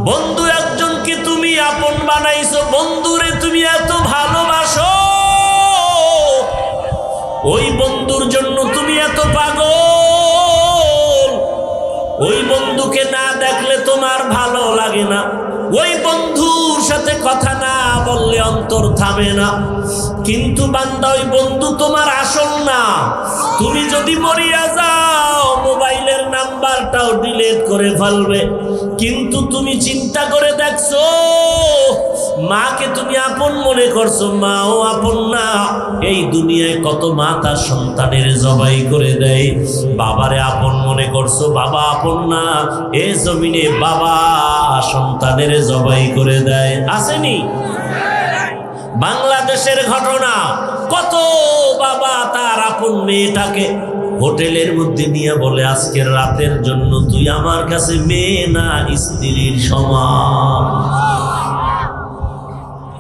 বন্ধু একজনকে তুমি আপন বানাইছো, বন্ধুরে তুমি এত ভালোবাসো, ওই বন্ধুর জন্য তুমি এত পাগল। ওই বন্ধুকে না দেখলে তোমার ভালো লাগে না, ওই বন্ধুর সাথে কথা না বললে অন্তর থামে না। কিন্তু বান্দা, ওই বন্ধু তোমার আসল না। তুমি যদি মরিয়া যাও, মোবাইলের নাম্বারটাও ডিলিট করে ফেলবে। কিন্তু তুমি চিন্তা করে দেখছো, মাকে তুমি আপন মনে করছো, মাও আপন না। এই দুনিয়ায় কত মা তার সন্তানের জবাই করে দেয়। বাবারে আপন মনে করছো, বাবা আপন না। এই জমিনে বাবা সন্তানের জবাই করে দেয়, আসেনি? বাংলাদেশের ঘটনা, কত বাবা তার আপন মেয়েটাকে হোটেলের মধ্যে নিয়ে বলে, আজকের রাতের জন্য তুই আমার কাছে মেয়ে না, স্ত্রীর সমান।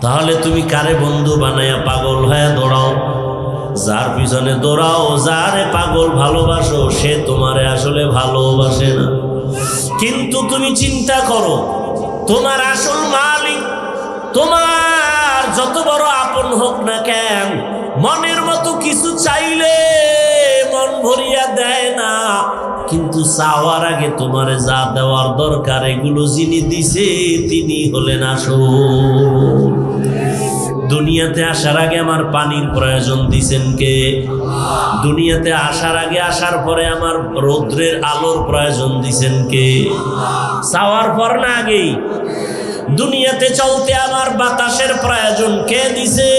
তাহলে তুমি কারে বন্ধু বানায়া পাগল হয়ে দৌড়াও? যার পিছনে দৌড়াও, যারে পাগল ভালোবাসো, সে তোমারে আসলে ভালোবাসে না। কিন্তু তুমি চিন্তা করো, তোমার আসল মালিক তোমার যত বড় আপন হোক না কেন, মনের মতো কিছু চাইলে মন ভরিয়া দেয় না। কিন্তু চাওয়ার আগে তোমারে যা দেওয়ার দরকার, এগুলো যিনি দিছে তিনি হলেন আসল। দুনিয়াতে আসার আগে আমার পানির প্রয়োজন দিছেন কে? দুনিয়াতে আসার আগে, আসার পরে আমার রৌদ্রের আলোর প্রয়োজন দিছেন কে? চাওয়ার পর না আগেই? দুনিয়াতে চলতে আমার বাতাসের প্রয়োজন কে দিছে?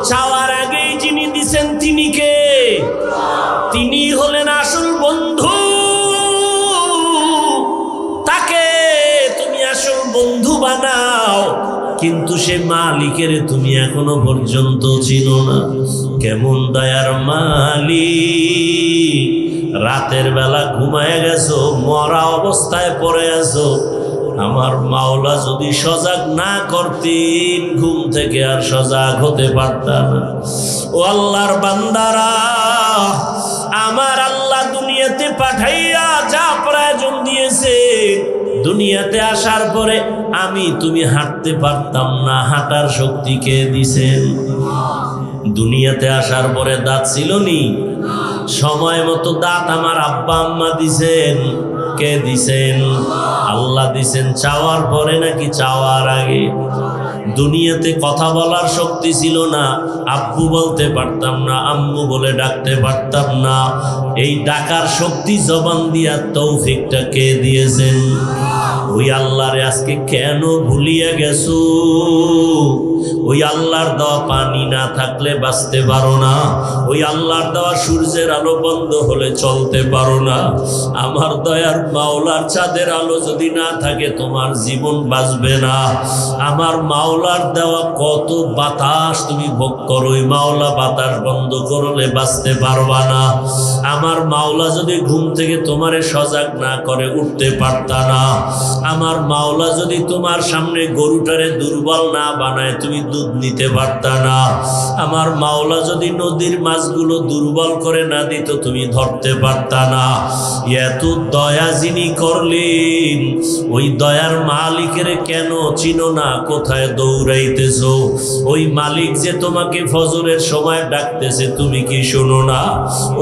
চাওয়ার আগেই যিনি দিছেন তিনি কে? তিনি হলেন আসল বন্ধু। তাকে তুমি আসল বন্ধু বানাও। কিন্তু সে মালিকের তুমি এখনো পর্যন্ত চিনো না। কেমন দয়ার মালিক, রাতের বেলা ঘুমায় গেছো, মরা অবস্থায় পড়ে আছো। আমার মাওলা যদি সজাগ না করতেন, ঘুম থেকে আর সজাগ হতে পারতাম না। ও আল্লাহর বান্দারা, আমার আল্লাহ দুনিয়াতে পাঠাইয়া যা প্রয়োজন দিয়েছে, দুনিয়াতে আসার পরে আমি তুমি হাঁটতে পারতাম না, হাঁটার শক্তি কে দিছেন? দুনিয়াতে আসার পরে দাঁত ছিল নি? সময় মতো দাঁত আমার আব্বা আম্মা দিছেন? কে দিছেন? আল্লাহ দিছেন। চাওয়ার পরে নাকি চাওয়ার আগে? দুনিয়াতে কথা বলার শক্তি ছিল না, আব্বু বলতে পারতাম না, আম্মু বলে ডাকতে পারতাম না। এই ডাকার শক্তি জবান দিয়া তৌফিকটা কে দিয়েছেন? ওই আল্লাহরে আজকে কেন ভুলিয়া গেছো? ওই আল্লাহর দেওয়া পানি না থাকলে বাঁচতে পারো না। ওই আল্লাহর দেওয়া সূর্যের আলো বন্ধ হলে চলতে পারো না। আমার দয়ার মাওলার চাঁদের আলো যদি না থাকে, তোমার জীবন বাঁচবে না। আমার মাওলার দেওয়া কত বাতাস তুমি ভোগ করো, ওই মাওলা বাতাস বন্ধ করলে বাঁচতে পারবা না। আমার মাওলা যদি ঘুম থেকে তোমারে সজাগ না করে, উঠতে পারতা না। আমার মাওলা যদি তোমার সামনে গরুটারে দুর্বল না বানায়, তুমি দুধ নিতে পারতা না। আমার মাওলা যদি নদীর মাছগুলো দুর্বল করে না দিত, তুমি ধরতে পারতা না। এত দয়া যিনি করলেন, ওই দয়ার মালিকের কেন চিনো না? কোথায় দৌড়াইতেছো? ওই মালিক যে তোমাকে ফজরের সময় ডাকতেছে, তুমি কি শোনো না?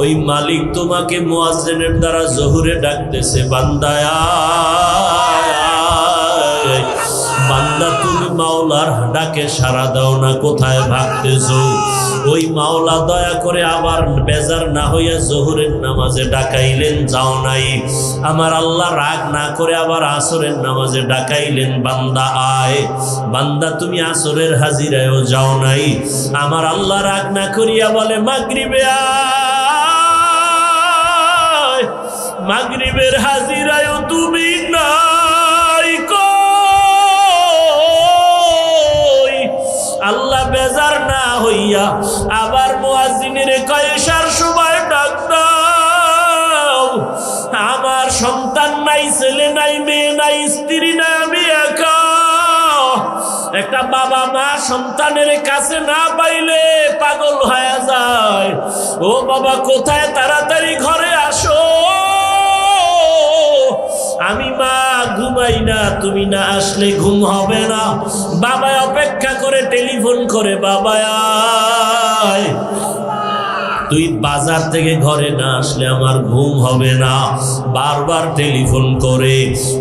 ওই মালিক তোমাকে মুয়াজ্জিনের দ্বারা জোহরে ডাকতেছে, বান্দায়া বান্দা, তুমি মাওলার ডাকে সাড়া দাও না, কোথায় ভাগতেছো? ওই মাওলা দয়া করে আবার বেজার না হইয়া জোহরের নামাজে ডাকাইলেন, যাও নাই। আমার আল্লাহ রাগ না করে আবার আসরের নামাজে ডাকাইলেন, বান্দা আয়। বান্দা তুমি আসরের হাজিরায়ও যাও নাই। আমার আল্লাহ রাগ না করিয়া বলে, মাগরিবে আয়। মাগরিবের হাজিরায়ও তুমি নাই। আল্লাহ বেজার না হইয়া আবার মুয়াজ্জিনের কয়, এশার সময় ডাক দাও। আমার সন্তান নাই, ছেলে নাই, মেয়ে নাই, স্ত্রী নাই, আমি একা। একটা বাবা মা সন্তানের কাছে না পাইলে পাগল হয়ে যায়। ও বাবা, কোথায়? তাড়াতাড়ি ঘরে আসো। আমি মা ঘুমাই না, তুমি না আসলে ঘুম হবে না। বাবা অপেক্ষা করে টেলিফোন করে, বাবা আয়, তুই বাজার থেকে ঘরে না আসলে আমার ঘুম হবে না। বারবার টেলিফোন করে।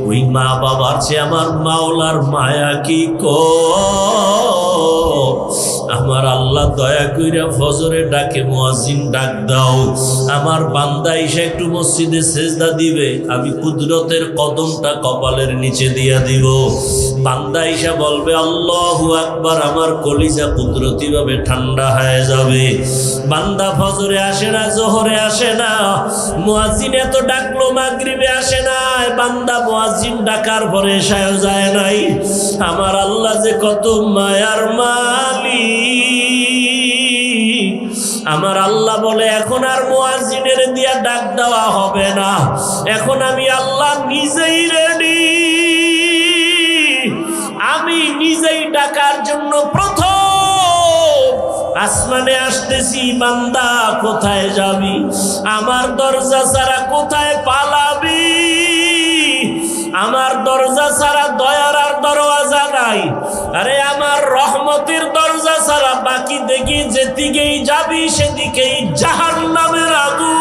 ওই মা বাবার চেয়ে আমার মাওলার মায়া কি আমার আল্লাহ দয়া কইরা ফজরে ডাকে, মুয়াজ্জিন ডাক দাও, আমার বান্দা এসে একটু মসজিদে সেজদা দিবে, আমি কুদরতের কদমটা কপালের নিচে দিয়া দিব। বান্দা এসে বলবে আল্লাহু আকবার, আমার কলিজা কুদরতি ভাবে ঠান্ডা হয়ে যাবে। বান্দা ফজরে আসে না, জোহরে আসে না, মুয়াজ্জিন এত ডাকলো মাগরিবে আসে না, বান্দা মুয়াজ্জিন ডাকার পরে এশায়ও যায় নাই। আমার আল্লাহ যে কত মায়ার মালিক। আমার আল্লাহ বলে এখন আর মুয়াজ্জিনের দিয়া ডাক দেওয়া হবে না, এখন আমি আল্লাহ নিজেই রেডি, আমি নিজেই ডাকার জন্য প্রথম আসমানে আসতেছি। বান্দা কোথায় যাবি? আমার দরজা ছাড়া কোথায় পালাবি? আমার দরজা ছাড়া দয়ার আর দরওয়াজা নাই। আরে আমার রহমতের দরজা ছাড়া বাকি দেখি যেদিকেই যাবি সেদিকেই জাহান্নামের আগুন।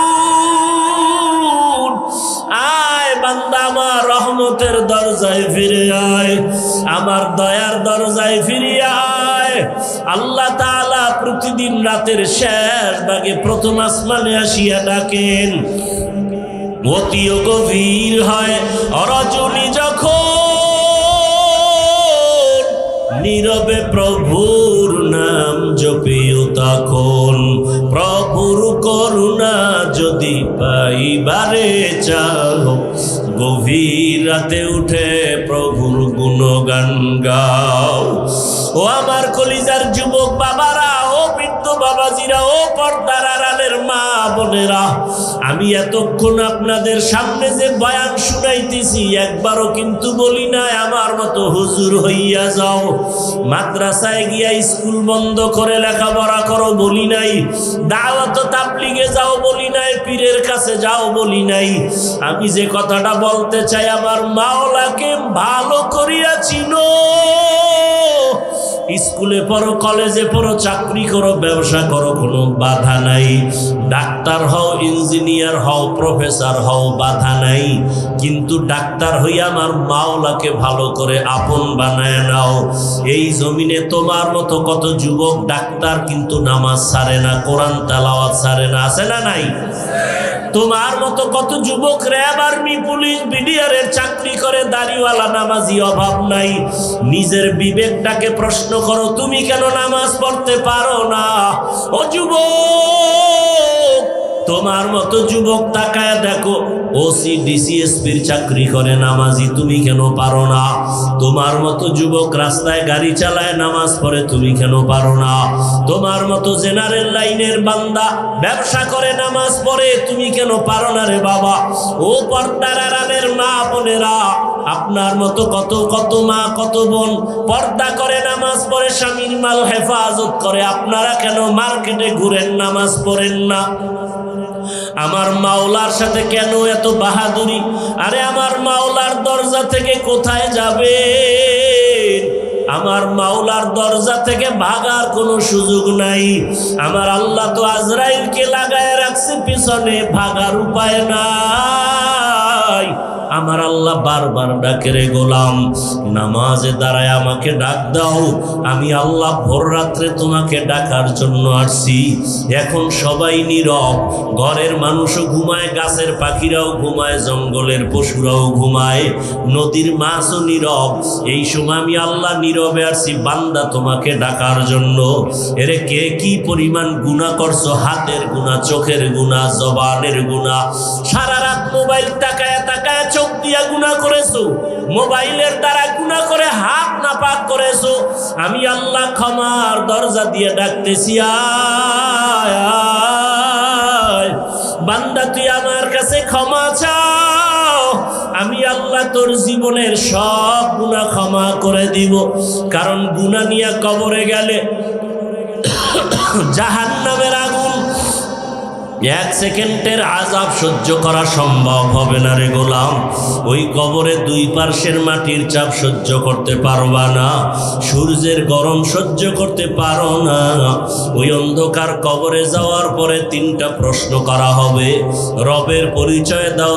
আয় বান্দা, আমার রহমতের দরজায় ফিরে আয়, আমার দয়ার দরজায় ফিরে আয়। আল্লাহ তাআলা প্রতিদিন রাতের শেষ ভাগে প্রথম আসমানে আসিয়া ডাকেন। অতিও গভীর হয় রজনী যখন, নীরবে প্রভুর নাম জপিও তখন। প্রভুর করুণা যদি পাইবারে চাও, গভীর রাতে উঠে প্রভুর গুণগান গাও। ও আমার কলিজার যুবক বাবারা, ও বৃদ্ধ বাবাজিরা, ও পর্দার আড়ালের মা বোনেরা, আমি এতক্ষণ আপনাদের সামনে যে বয়ান শুনাইতেছি একবারও কিন্তু বলি নাই আমার মতো হুজুর হইয়া যাও, মাদ্রাসায় গিয়া স্কুল বন্ধ করে লেখাপড়া করো বলি নাই, দাওয়াত তাবলীগে যাও বলি নাই, পীরের কাছে যাও বলি নাই। আমি যে কথাটা বলতে চাই, আমার মাওলাকে ভালো করিয়া চিনো। স্কুলে পড়ো, কলেজে পড়ো, চাকরি করো, ব্যবসা করো, কোনো বাধা নাই। ডাক্তার হও, ইঞ্জিনিয়ার হও, প্রফেসর হও, বাধা নাই। কিন্তু ডাক্তার হইয়া আমার মাওলাকে ভালো করে আপন বানায় নাও। এই জমিনে তোমার মতো কত যুবক ডাক্তার কিন্তু নামাজ ছাড়ে না, কোরআন তেলাওয়াত ছাড়ে না, আছে না নাই? তোমার মতো কত যুবক র্যাব, আর্মি, পুলিশ, বিডিআরের চাকরি করে, দাড়িওয়ালা, নামাজি অভাব নাই। নিজের বিবেকটাকে প্রশ্ন করো, তুমি কেন নামাজ পড়তে পারো না? ও যুবক, তোমার মতো যুবক তাকায় দেখো, ওসি ডিসিএসপির চাকরি করে, নামাজি, তুমি কেন পারো না? তোমার মতো যুবক রাস্তায় গাড়ি চালায়, নামাজ পড়ে, তুমি কেন পারো না? তোমার মতো জেনারেল লাইনের বান্দা ব্যবসা করে, নামাজ পড়ে, তুমি কেন পারো না রে বাবা? ও পর্দার আড়ালের মা বোনেরা, আপনার মতো কত কত মা, কত বোন পর্দা করে, নামাজ পড়ে, স্বামীর মাল হেফাজত করে, আপনারা কেন মার্কেটে ঘুরেন, নামাজ পড়েন না? আমার মাওলার সাথে কেন এত বাহাদুরি? আরে আমার মাওলার দরজা থেকে কোথায় যাবে? আমার মাওলার দরজা থেকে ভাগার কোনো সুযোগ নাই। আমার আল্লাহ তো আজরাইলকে লাগায় রাখছে পিছনে, ভাগার উপায় নাই। আমার আল্লাহ বারবার ডাকে, রে গোলাম, নামাজে দাঁড়ায় আমাকে ডাক দাও। আমি আল্লাহ ভোর রাত্রে তোমাকে ডাকার জন্য আসছি। এখন সবাই নীরব, ঘরের মানুষও ঘুমায়, গাছের পাখিরাও ঘুমায়, জঙ্গলের পশুরাও ঘুমায়, নদীর মাছও নীরব। এই সময় আমি আল্লাহ নীরবে আসছি বান্দা তোমাকে ডাকার জন্য। এরে কে কি পরিমাণ গুনাহ করছো, হাতের গুনাহ, চোখের গুনাহ, জবানের গুনাহ, সারা রাত মোবাইল তাকায় তাকায় চোখ দিয়া গুনাহ করেছো, মোবাইলের দ্বারা গুনাহ করে হাত নাপাক করেছো। আমি আল্লাহ ক্ষমার দরজা দিয়ে ডাকতেছি, আয় বান্দা, তুই আমার কাছে ক্ষমা চাও, আমি আল্লাহ তোর জীবনের সব গুনাহ ক্ষমা করে দিব। কারণ গুনাহ নিয়ে কবরে গেলে জাহান্নামের আগুন এক সেকেন্ডের আযাব সহ্য করা সম্ভব হবে না রে গোলাম। ওই কবরে দুই পার্শ্বের মাটির চাপ সহ্য করতে পারবা না, সূর্যের গরম সহ্য করতে পারো না। ওই অন্ধকার কবরে যাওয়ার পরে তিনটা প্রশ্ন করা হবে। রবের পরিচয় দাও।